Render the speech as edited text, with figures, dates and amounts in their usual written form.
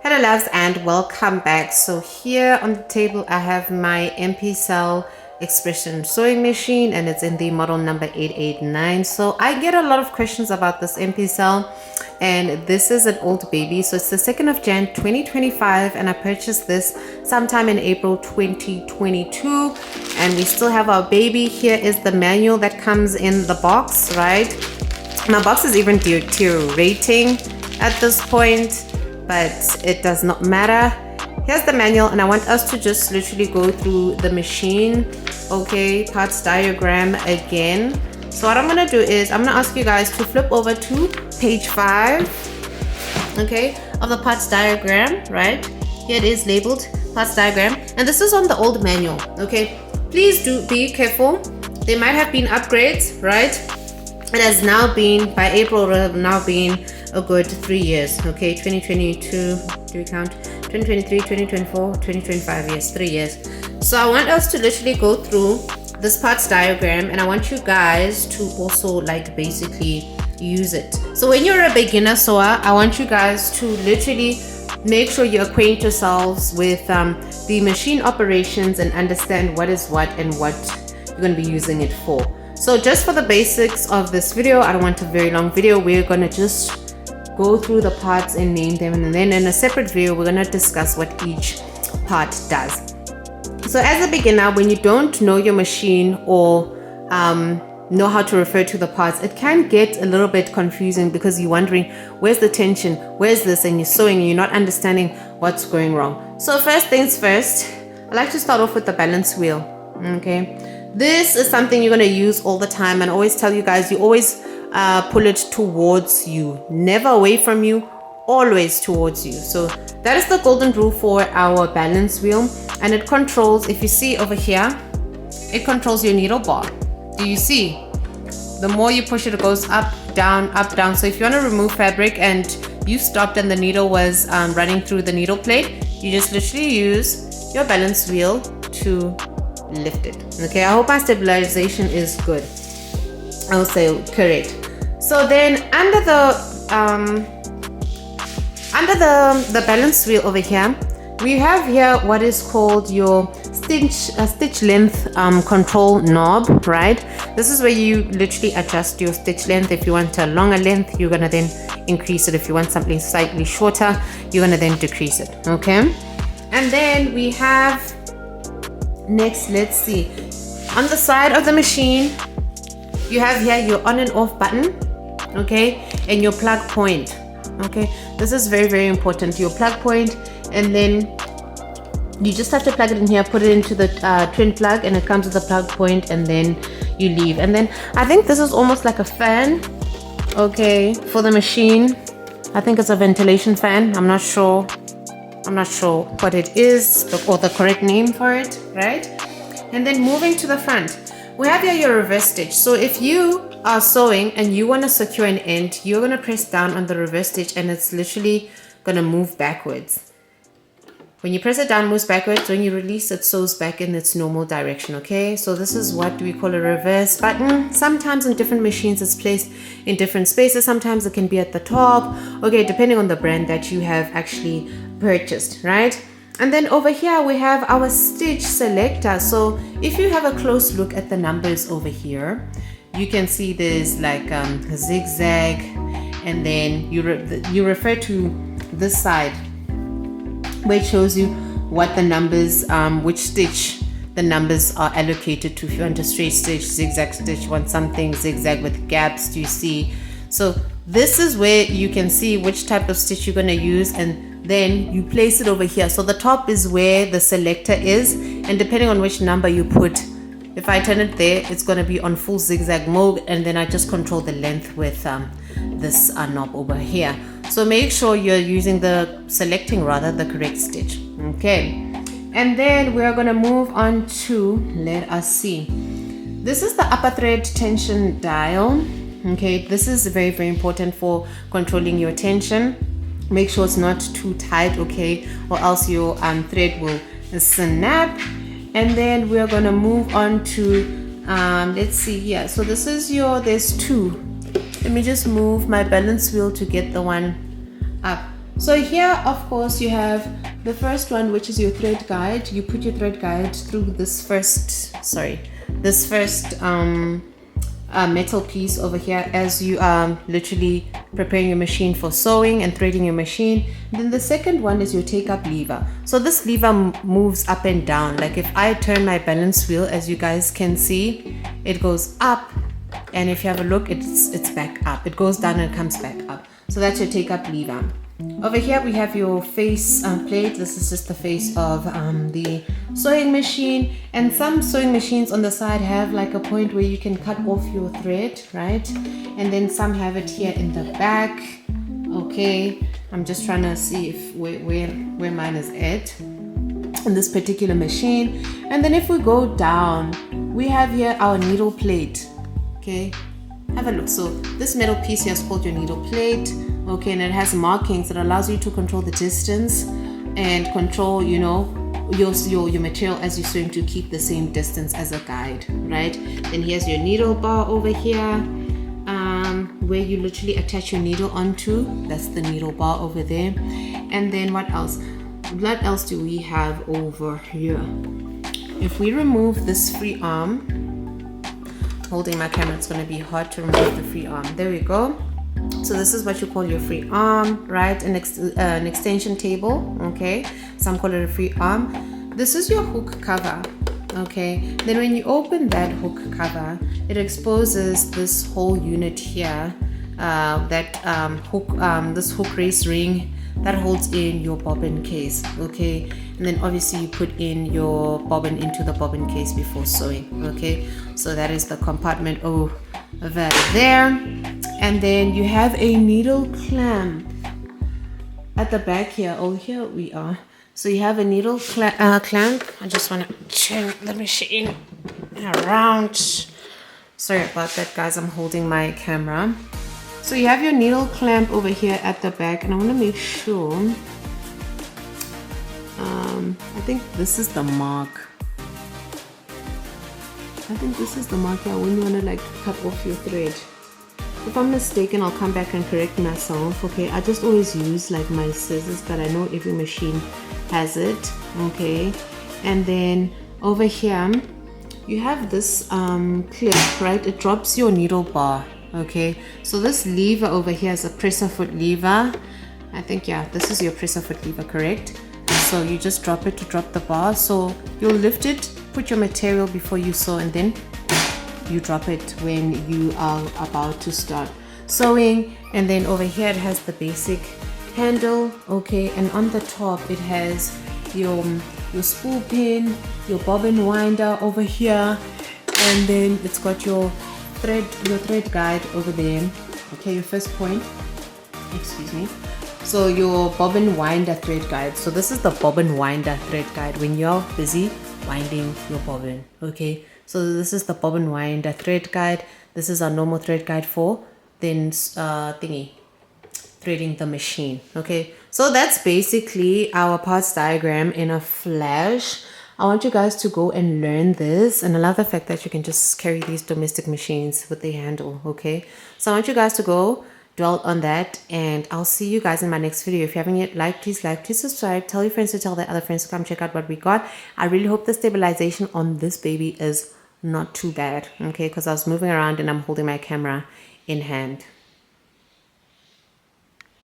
Hello loves and welcome back. So here on the table I have my Emipsal expression sewing machine and it's in the model number 889. So I get a lot of questions about this Emipsal, and this is an old baby. So it's the 2nd of Jan 2025 and I purchased this sometime in April 2022, and we still have our baby. Here is the manual that comes in the box, right? My box is even deteriorating at this point, but it does not matter. Here's the manual, and I want us to just literally go through the machine, okay, parts diagram again. So what I'm gonna do is I'm gonna ask you guys to flip over to page 5, okay, of the parts diagram, right? Here it is labeled parts diagram, and this is on the old manual, okay? Please do be careful. There might have been upgrades, right? It has now been, by April, it has now been a good 3 years, okay? 2022, do we count? 2023, 2024, 2025, yes, 3 years. So I want us to literally go through this parts diagram, and I want you guys to also like basically use it. So when you're a beginner sewer, I want you guys to literally make sure you acquaint yourselves with the machine operations and understand what is what and what you're going to be using it for. So just for the basics of this video, I don't want a very long video. We're going to just go through the parts and name them, and then in a separate video we're going to discuss what each part does. So as a beginner, when you don't know your machine or know how to refer to the parts, it can get a little bit confusing because you're wondering where's the tension, where's this, and you're sewing and you're not understanding what's going wrong. So first things first, I like to start off with the balance wheel. Okay, this is something you're going to use all the time, and I always tell you guys, you always pull it towards you, never away from you, always towards you. So that is the golden rule for our balance wheel, and it controls, if you see over here, it controls your needle bar. Do you see? The more you push it, it goes up, down, up, down. So if you want to remove fabric and you stopped and the needle was running through the needle plate, you just literally use your balance wheel to lift it. Okay, I hope my stabilization is good. I'll say correct. So then under the balance wheel over here, we have here what is called your stitch length control knob, right? This is where you literally adjust your stitch length. If you want a longer length, you're gonna then increase it. If you want something slightly shorter, you're gonna then decrease it, okay? And then we have, next, let's see, on the side of the machine, you have here your on and off button, okay, and your plug point, okay? This is very, very important, your plug point, and then you just have to plug it in here, put it into the twin plug, and it comes with a plug point, and then you leave. And then I think this is almost like a fan, okay, for the machine. I think it's a ventilation fan. I'm not sure what it is or the correct name for it, right? And then moving to the front, we have here your reverse stitch. So if you are sewing and you want to secure an end, you're going to press down on the reverse stitch and it's literally going to move backwards. When you press it down, it moves backwards. When you release, it sews back in its normal direction, okay? So this is what we call a reverse button. Sometimes in different machines, it's placed in different spaces. Sometimes it can be at the top, okay, depending on the brand that you have actually purchased, right? And then over here, we have our stitch selector. So if you have a close look at the numbers over here, you can see there's like a zigzag, and then you refer to this side where it shows you what the numbers, which stitch the numbers are allocated to. If you want a straight stitch, zigzag stitch, want something zigzag with gaps, do you see? So this is where you can see which type of stitch you're going to use, and then you place it over here. So the top is where the selector is, and depending on which number you put, if I turn it there, it's going to be on full zigzag mode, and then I just control the length with this knob over here. So make sure you're using selecting the correct stitch, okay? And then we are going to move on to, let us see, this is the upper thread tension dial, okay? This is very, very important for controlling your tension. Make sure it's not too tight, okay, or else your thread will snap. And then we're going to move on to let's see here. So this is there's two. Let me just move my balance wheel to get the one up. So here, of course, you have the first one, which is your thread guide. You put your thread guide through this first metal piece over here as you are literally preparing your machine for sewing and threading your machine. Then the second one is your take up lever. So this lever moves up and down. Like if I turn my balance wheel, as you guys can see, it goes up, and if you have a look, it's back up. It goes down and comes back up. So that's your take up lever. Over here we have your face plate. This is just the face of the sewing machine, and some sewing machines on the side have like a point where you can cut off your thread, right? And then some have it here in the back. Okay, I'm just trying to see if where mine is at in this particular machine. And then if we go down, we have here our needle plate. Okay, have a look. So this metal piece here is called your needle plate. Okay, and it has markings that allows you to control the distance and control, you know, your material as you're sewing to keep the same distance as a guide, right? Then here's your needle bar over here, where you literally attach your needle onto. That's the needle bar over there. And then what else? What else do we have over here? If we remove this free arm, holding my camera, it's going to be hard to remove the free arm. There we go. So this is what you call your free arm, right? An extension table, okay? Some call it a free arm. This is your hook cover, okay? Then when you open that hook cover, it exposes this whole unit here, this hook race ring that holds in your bobbin case, okay? And then obviously you put in your bobbin into the bobbin case before sewing, okay? So that is the compartment over there. And then you have a needle clamp at the back here. Oh, here we are. So you have a needle clamp. I just want to turn the machine around. Sorry about that, guys. I'm holding my camera. So you have your needle clamp over here at the back, and I want to make sure. I think this is the mark. I think this is the mark here when you want to like cut off your thread. If I'm mistaken, I'll come back and correct myself. Okay, I just always use like my scissors, but I know every machine has it. Okay, and then over here you have this clip, right? It drops your needle bar. Okay, so this lever over here is a presser foot lever. I think, yeah, this is your presser foot lever, correct? So you just drop it to drop the bar. So you'll lift it, put your material before you sew, and then you drop it when you are about to start sewing. And then over here it has the basic handle, okay, and on the top it has your spool pin, your bobbin winder over here, and then it's got your thread guide over there, okay, your first point, excuse me. So your bobbin winder thread guide. So this is the bobbin winder thread guide when you're busy winding your bobbin, okay. So this is the bobbin winder thread guide. This is our normal thread guide for then threading the machine, okay. So that's basically our parts diagram in a flash. I want you guys to go and learn this, and I love the fact that you can just carry these domestic machines with the handle, okay. So I want you guys to go dwell on that, and I'll see you guys in my next video. If you haven't yet please subscribe, tell your friends to tell their other friends to come check out what we got. I really hope the stabilization on this baby is not too bad, okay, because I was moving around and I'm holding my camera in hand.